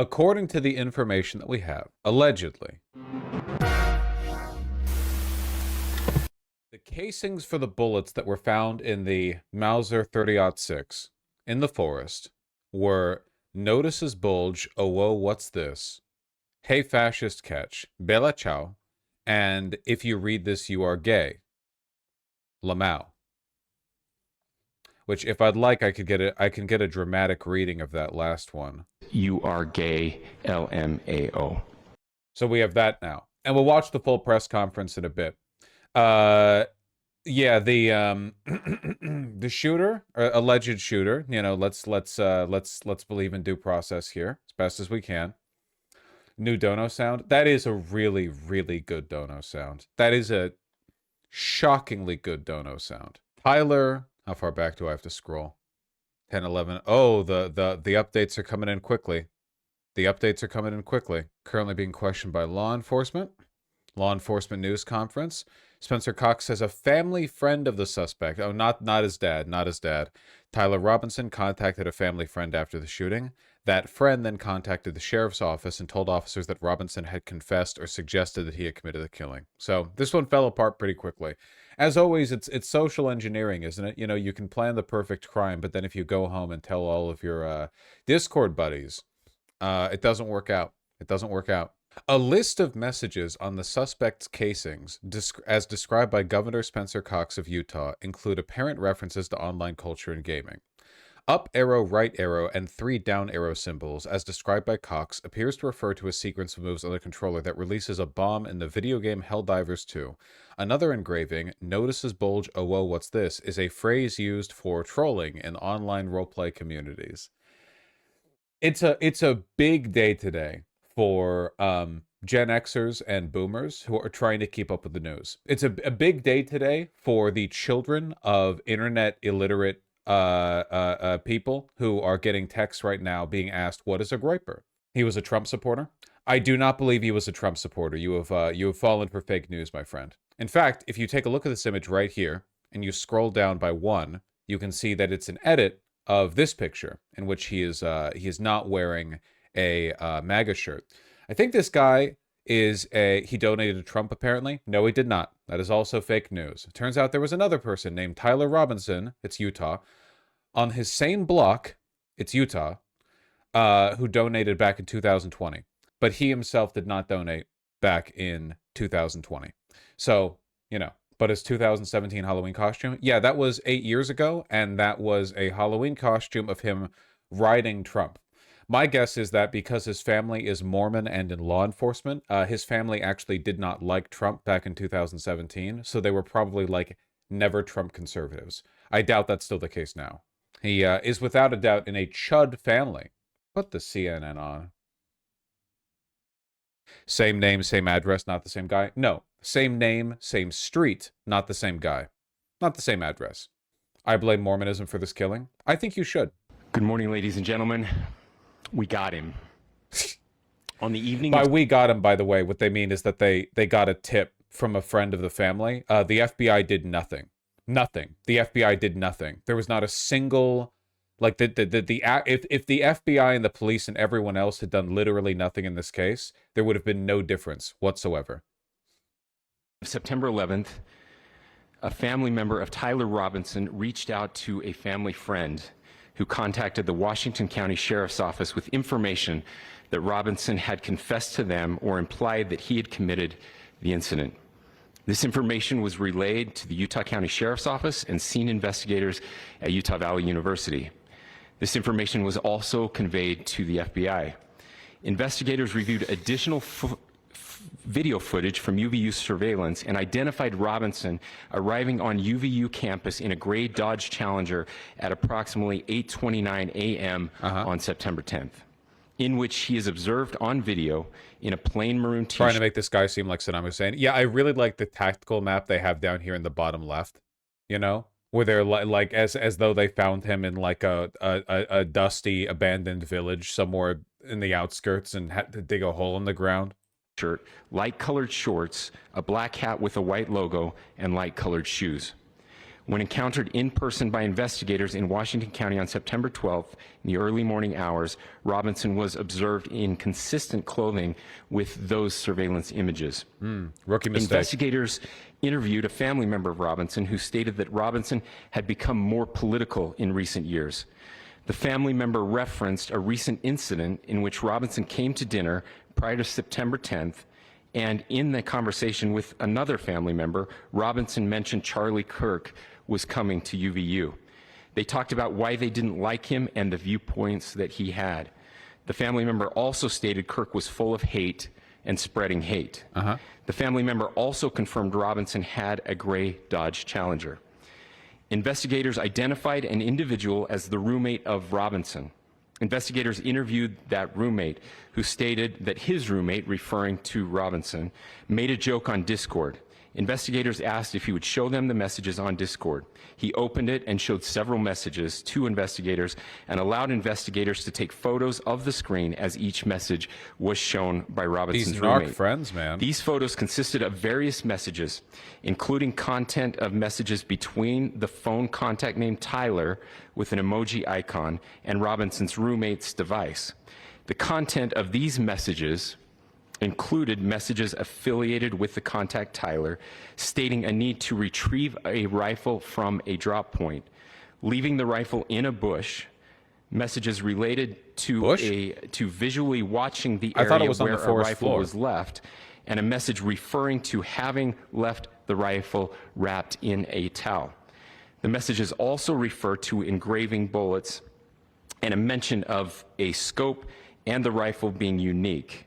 according to the information that we have, allegedly, the casings for the bullets that were found in the Mauser 30-06 in the forest were "Notices bulge, oh whoa, what's this? Hey fascist catch, Bella ciao, and if you read this you are gay, Lamau." Which, if I'd like, I can get a dramatic reading of that last one. You are gay, LMAO. So we have that now, and we'll watch the full press conference in a bit. Yeah, the the shooter, alleged shooter. You know, let's believe in due process here as best as we can. New dono sound. That is a really, really good dono sound. That is a shockingly good dono sound. Tyler, how far back do I have to scroll? 10, 11. Oh, the updates are coming in quickly. The updates are coming in quickly. Currently being questioned by law enforcement. Law enforcement news conference. Spencer Cox says a family friend of the suspect. Oh, not his dad. Not his dad. Tyler Robinson contacted a family friend after the shooting. That friend then contacted the sheriff's office and told officers that Robinson had confessed or suggested that he had committed the killing. So this one fell apart pretty quickly. As always, it's social engineering, isn't it? You know, you can plan the perfect crime, but then if you go home and tell all of your Discord buddies, it doesn't work out. It doesn't work out. A list of messages on the suspect's casings, as described by Governor Spencer Cox of Utah, include apparent references to online culture and gaming. Up arrow, right arrow, and 3 down arrow symbols, as described by Cox, appears to refer to a sequence of moves on the controller that releases a bomb in the video game Helldivers 2. Another engraving, "Notices bulge, oh whoa, what's this?" is a phrase used for trolling in online roleplay communities. It's a big day today for Gen Xers and Boomers who are trying to keep up with the news. It's a big day today for the children of internet illiterate people who are getting texts right now being asked, "What is a groiper?" He was a Trump supporter. I do not believe he was a Trump supporter. You have fallen for fake news, my friend. In fact, if you take a look at this image right here and you scroll down by 1, you can see that it's an edit of this picture in which he is not wearing a MAGA shirt. I think this guy he donated to Trump, apparently. No, he did not. That is also fake news. It turns out there was another person named Tyler Robinson, it's Utah, on his same block, it's Utah, who donated back in 2020. But he himself did not donate back in 2020. So, you know, but his 2017 Halloween costume, yeah, that was 8 years ago, and that was a Halloween costume of him riding Trump. My guess is that because his family is Mormon and in law enforcement, his family actually did not like Trump back in 2017, so they were probably like never Trump conservatives. I doubt that's still the case now. He is without a doubt in a Chud family. Put the CNN on. Same name, same address, not the same guy? No. Same name, same street, not the same guy. Not the same address. I blame Mormonism for this killing. I think you should. Good morning, ladies and gentlemen. We got him. On the evening By we got him, by the way, what they mean is that they got a tip from a friend of the family. The FBI did nothing. Nothing. The FBI did nothing. There was not a single, like, if the FBI and the police and everyone else had done literally nothing in this case, there would have been no difference whatsoever. September 11th, a family member of Tyler Robinson reached out to a family friend who contacted the Washington County Sheriff's Office with information that Robinson had confessed to them or implied that he had committed the incident. This information was relayed to the Utah County Sheriff's Office and scene investigators at Utah Valley University. This information was also conveyed to the FBI. Investigators reviewed additional video footage from UVU surveillance and identified Robinson arriving on UVU campus in a gray Dodge Challenger at approximately 8:29 a.m. On September 10th, in which he is observed on video in a plain maroon t-shirt. Trying to make this guy seem like Saddam Hussein. Yeah, I really like the tactical map they have down here in the bottom left, you know, where they're like as though they found him in like a dusty abandoned village somewhere in the outskirts and had to dig a hole in the ground. Shirt, light colored shorts, a black hat with a white logo, and light colored shoes. When encountered in person by investigators in Washington County on September 12th in the early morning hours, Robinson was observed in consistent clothing with those surveillance images. Rookie mistake. Investigators interviewed a family member of Robinson who stated that Robinson had become more political in recent years. The family member referenced a recent incident in which Robinson came to dinner prior to September 10th, and in the conversation with another family member, Robinson mentioned Charlie Kirk was coming to UVU. They talked about why they didn't like him and the viewpoints that he had. The family member also stated Kirk was full of hate and spreading hate. The family member also confirmed Robinson had a gray Dodge Challenger. Investigators identified an individual as the roommate of Robinson. Investigators interviewed that roommate, who stated that his roommate, referring to Robinson, made a joke on Discord. Investigators asked if he would show them the messages on Discord. He opened it and showed several messages to investigators and allowed investigators to take photos of the screen as each message was shown by Robinson's These roommate. narc friends, man. These photos consisted of various messages, including content of messages between the phone contact named Tyler with an emoji icon and Robinson's roommate's device. The content of these messages included messages affiliated with the contact Tyler, stating a need to retrieve a rifle from a drop point, leaving the rifle in a bush, messages related to visually watching the area where a rifle was left, and a message referring to having left the rifle wrapped in a towel. The messages also refer to engraving bullets and a mention of a scope and the rifle being unique.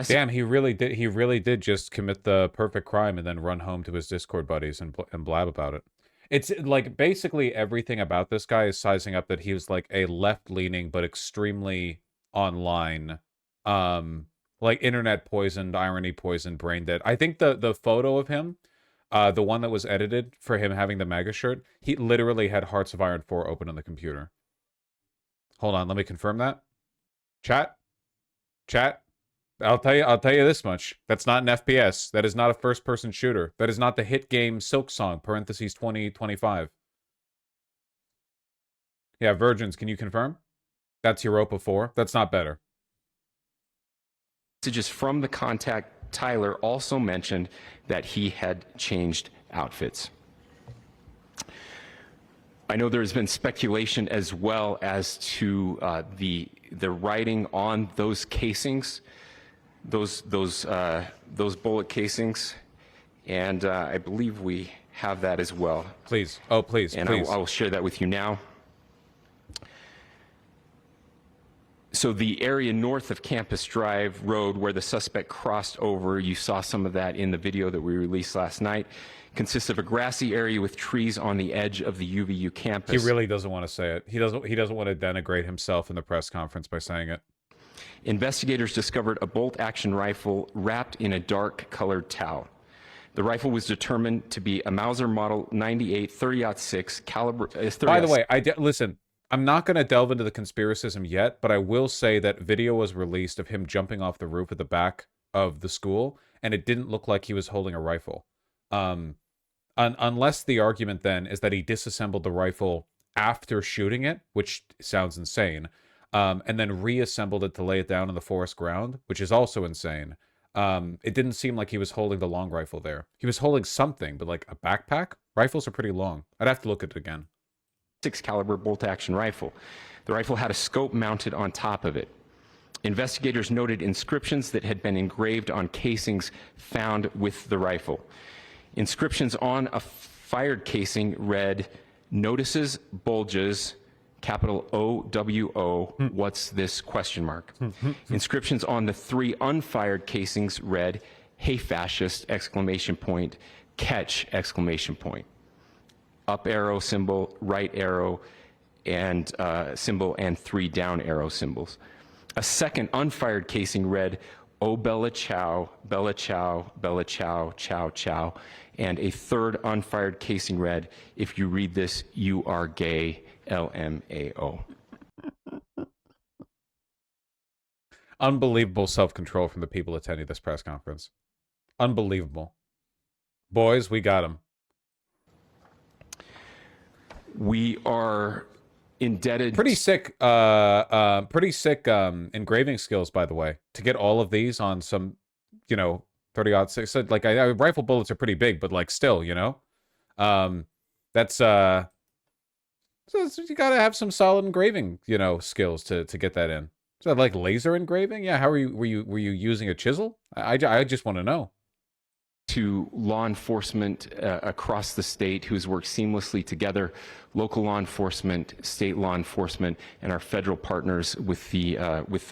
Damn, he really did. He really did just commit the perfect crime and then run home to his Discord buddies and blab about it. It's like basically everything about this guy is sizing up that he was like a left-leaning but extremely online, like internet poisoned, irony poisoned, brain dead. I think the photo of him, the one that was edited for him having the MAGA shirt, he literally had Hearts of Iron 4 open on the computer. Hold on, let me confirm that. Chat. I'll tell you this much. That's not an FPS. That is not a first-person shooter. That is not the hit game Silksong, parentheses 2025. Yeah, Virgins, can you confirm? That's Europa 4. That's not better. Messages from the contact Tyler also mentioned that he had changed outfits. I know there has been speculation as well as to the writing on those casings. Those bullet casings, and I believe we have that as well. Please. Oh, please, and please. I will share that with you now. So the area north of Campus Drive Road where the suspect crossed over, you saw some of that in the video that we released last night, consists of a grassy area with trees on the edge of the UVU campus. He really doesn't want to say it. He doesn't want to denigrate himself in the press conference by saying it. Investigators discovered a bolt-action rifle wrapped in a dark-colored towel. The rifle was determined to be a Mauser Model 98 30-06 caliber. By the way, listen, I'm not going to delve into the conspiracism yet, but I will say that video was released of him jumping off the roof at the back of the school, and it didn't look like he was holding a rifle. Unless the argument then is that he disassembled the rifle after shooting it, which sounds insane. And then reassembled it to lay it down on the forest ground, which is also insane. It didn't seem like he was holding the long rifle there. He was holding something, but like a backpack? Rifles are pretty long. I'd have to look at it again. 6 caliber bolt-action rifle. The rifle had a scope mounted on top of it. Investigators noted inscriptions that had been engraved on casings found with the rifle. Inscriptions on a fired casing read, "Notices bulges, capital OWO, what's this, question mark." Inscriptions on the 3 unfired casings read, "Hey fascist, exclamation point, catch, exclamation point." Up arrow symbol, right arrow, and symbol, and 3 down arrow symbols. A second unfired casing read, "Oh Bella Chow, Bella Chow, Bella Chow, Chow Chow." And a third unfired casing read, "If you read this, you are gay, LMAO." Unbelievable self-control from the people attending this press conference. Unbelievable. Boys, we got him. We are indebted. Pretty sick engraving skills, by the way, to get all of these on some, 30-06. So, like, rifle bullets are pretty big, but like still, um, that's so you gotta have some solid engraving, skills to get that in. So like laser engraving, yeah. How were you using a chisel? I just want to know. To law enforcement across the state who's worked seamlessly together, local law enforcement, state law enforcement, and our federal partners with the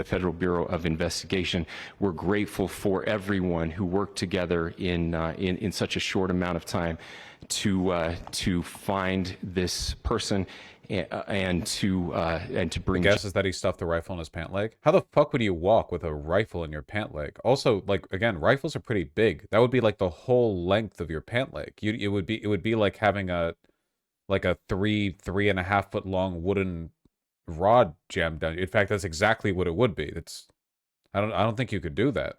Federal Bureau of Investigation. We're grateful for everyone who worked together in such a short amount of time to find this person and to bring. The guess is that he stuffed the rifle in his pant leg. How the fuck would you walk with a rifle in your pant leg? Also, like, again, rifles are pretty big. That would be like the whole length of your pant leg. It would be like having a 3.5 foot long wooden rod jammed down. In fact, that's exactly what it would be. I don't think you could do that.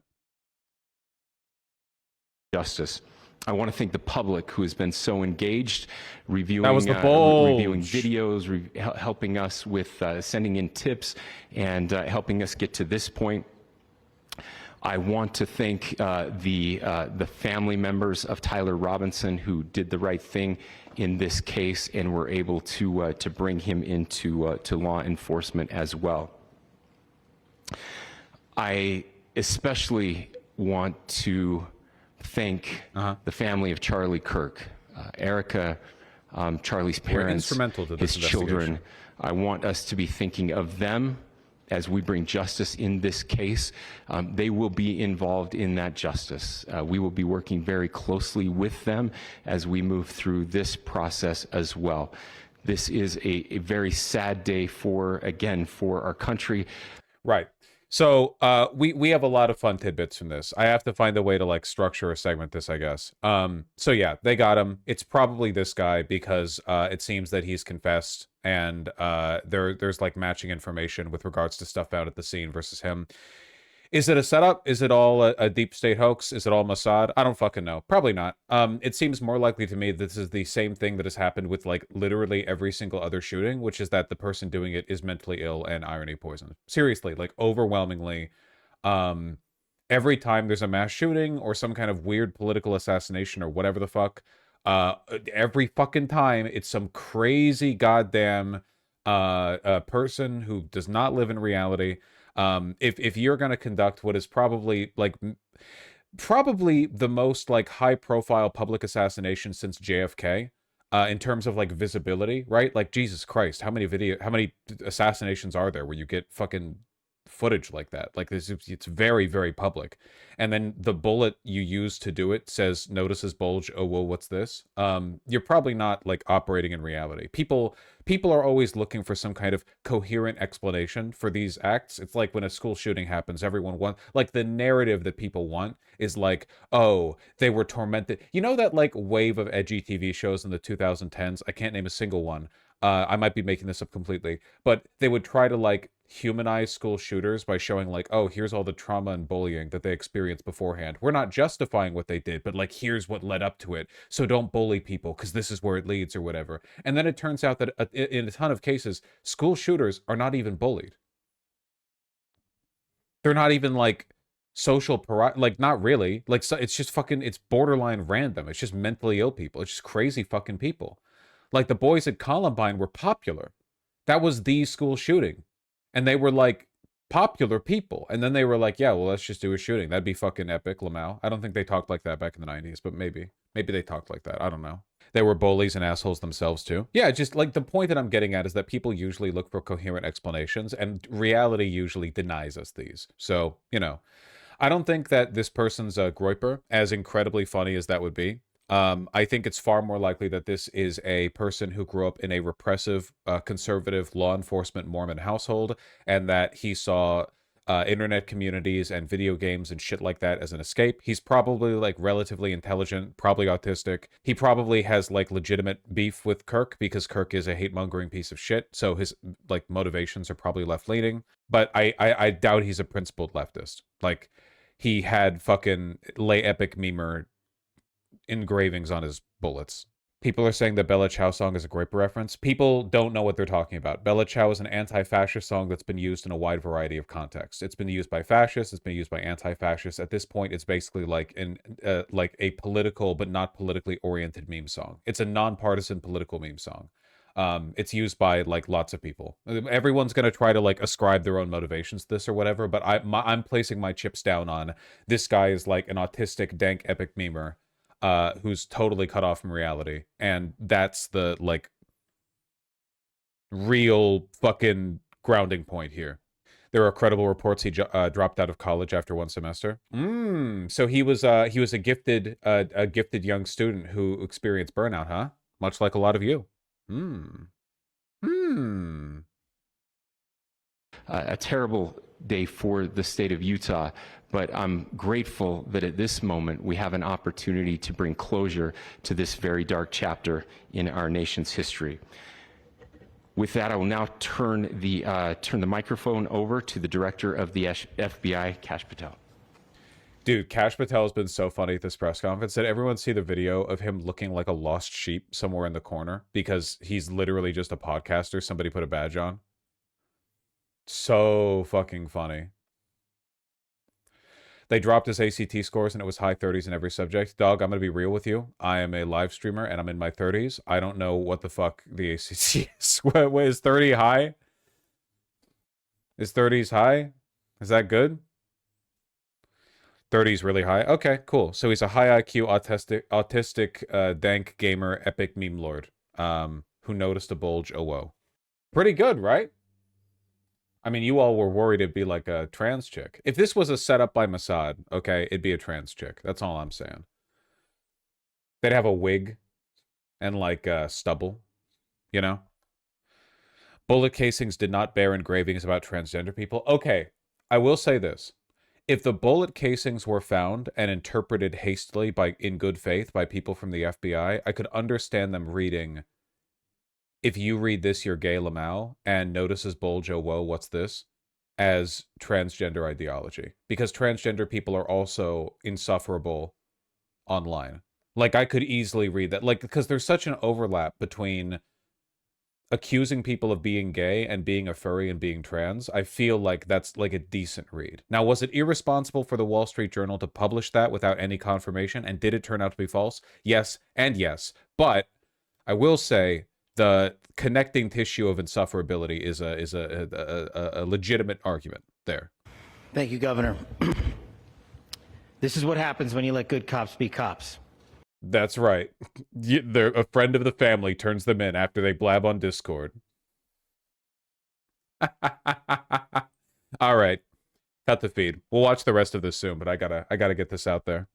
Justice. I want to thank the public who has been so engaged, reviewing That was the reviewing bulge. videos, helping us with sending in tips, and helping us get to this point. I want to thank the family members of Tyler Robinson who did the right thing in this case and were able to bring him into to law enforcement as well. I especially want to thank the family of Charlie Kirk, Erica, Charlie's parents, instrumental to this his children. I want us to be thinking of them as we bring justice in this case. They will be involved in that justice. We will be working very closely with them as we move through this process as well. This is a very sad day for our country. Right. So we have a lot of fun tidbits from this. I have to find a way to like structure or segment this, I guess. So yeah, they got him. It's probably this guy because it seems that he's confessed, and there's like matching information with regards to stuff found at the scene versus him. Is it a setup? Is it all a deep state hoax? Is it all Mossad? I don't fucking know. Probably not. It seems more likely to me that this is the same thing that has happened with like literally every single other shooting, which is that the person doing it is mentally ill and irony poisoned. Seriously, like overwhelmingly, every time there's a mass shooting or some kind of weird political assassination or whatever the fuck, every fucking time it's some crazy goddamn person who does not live in reality. If you're going to conduct what is probably the most like high profile public assassination since JFK, in terms of like visibility, right? Like Jesus Christ, how many assassinations are there where you get fucking footage like that? Like this, it's very, very public. And then the bullet you use to do it says notices bulge. Oh, whoa, what's this? You're probably not like operating in reality. People are always looking for some kind of coherent explanation for these acts. It's like when a school shooting happens, everyone wants, like, the narrative that people want is like, oh, they were tormented. You know that like wave of edgy TV shows in the 2010s? I can't name a single one. I might be making this up completely, but they would try to like humanize school shooters by showing like, oh, here's all the trauma and bullying that they experienced beforehand. We're not justifying what they did, but like, here's what led up to it. So don't bully people because this is where it leads or whatever. And then it turns out that in a ton of cases, school shooters are not even bullied. They're not even like like not really. Like, so it's just fucking, it's borderline random. It's just mentally ill people. It's just crazy fucking people. Like the boys at Columbine were popular. That was the school shooting. And they were like popular people. And then they were like, yeah, well, let's just do a shooting. That'd be fucking epic, Lamau. I don't think they talked like that back in the 90s, but maybe they talked like that. I don't know. They were bullies and assholes themselves too. Yeah, just like the point that I'm getting at is that people usually look for coherent explanations, and reality usually denies us these. So, I don't think that this person's a Groyper, as incredibly funny as that would be. I think it's far more likely that this is a person who grew up in a repressive, conservative, law enforcement Mormon household, and that he saw internet communities and video games and shit like that as an escape. He's probably like relatively intelligent, probably autistic. He probably has like legitimate beef with Kirk because Kirk is a hate-mongering piece of shit. So his like motivations are probably left-leaning. But I doubt he's a principled leftist. Like, he had fucking lay epic memer engravings on his bullets. People are saying the Bella Ciao song is a grape reference. People don't know what they're talking about. Bella Ciao is an anti-fascist song that's been used in a wide variety of contexts. It's been used by fascists. It's been used by anti-fascists. At this point, it's basically like like a political but not politically oriented meme song. It's a nonpartisan political meme song. It's used by like lots of people. Everyone's gonna try to like ascribe their own motivations to this or whatever. But I'm placing my chips down on this guy is like an autistic, dank, epic memer who's totally cut off from reality, and that's the like real fucking grounding point here. There are credible reports he dropped out of college after one semester. So he was a gifted young student who experienced burnout, huh? Much like a lot of you. A terrible day for the state of Utah, but I'm grateful that at this moment we have an opportunity to bring closure to this very dark chapter in our nation's history. With that, I will now turn the microphone over to the director of the FBI, Kash Patel. Dude, Kash Patel has been so funny at this press conference. Did everyone see the video of him looking like a lost sheep somewhere in the corner? Because he's literally just a podcaster somebody put a badge on. So fucking funny. They dropped his ACT scores and it was high 30s in every subject. Dog, I'm going to be real with you. I am a live streamer and I'm in my 30s. I don't know what the fuck the ACT is. What, is 30 high? Is 30s high? Is that good? 30s really high? Okay, cool. So he's a high IQ, autistic dank gamer, epic meme lord who noticed a bulge, oh whoa. Pretty good, right? I mean, you all were worried it'd be like a trans chick. If this was a setup by Mossad, okay, it'd be a trans chick. That's all I'm saying. They'd have a wig and like stubble, you know? Bullet casings did not bear engravings about transgender people. Okay, I will say this. If the bullet casings were found and interpreted hastily in good faith by people from the FBI, I could understand them reading, if you read this, you're gay, Lamau, and notices bulge, oh, whoa, what's this? As transgender ideology. Because transgender people are also insufferable online. Like, I could easily read that. Like, because there's such an overlap between accusing people of being gay and being a furry and being trans. I feel like that's like a decent read. Now, was it irresponsible for the Wall Street Journal to publish that without any confirmation? And did it turn out to be false? Yes, and yes. But I will say the connecting tissue of insufferability is a legitimate argument there. Thank you, Governor. This is what happens when you let good cops be cops. That's right. A friend of the family turns them in after they blab on Discord. All right. Cut the feed. We'll watch the rest of this soon, but I gotta get this out there.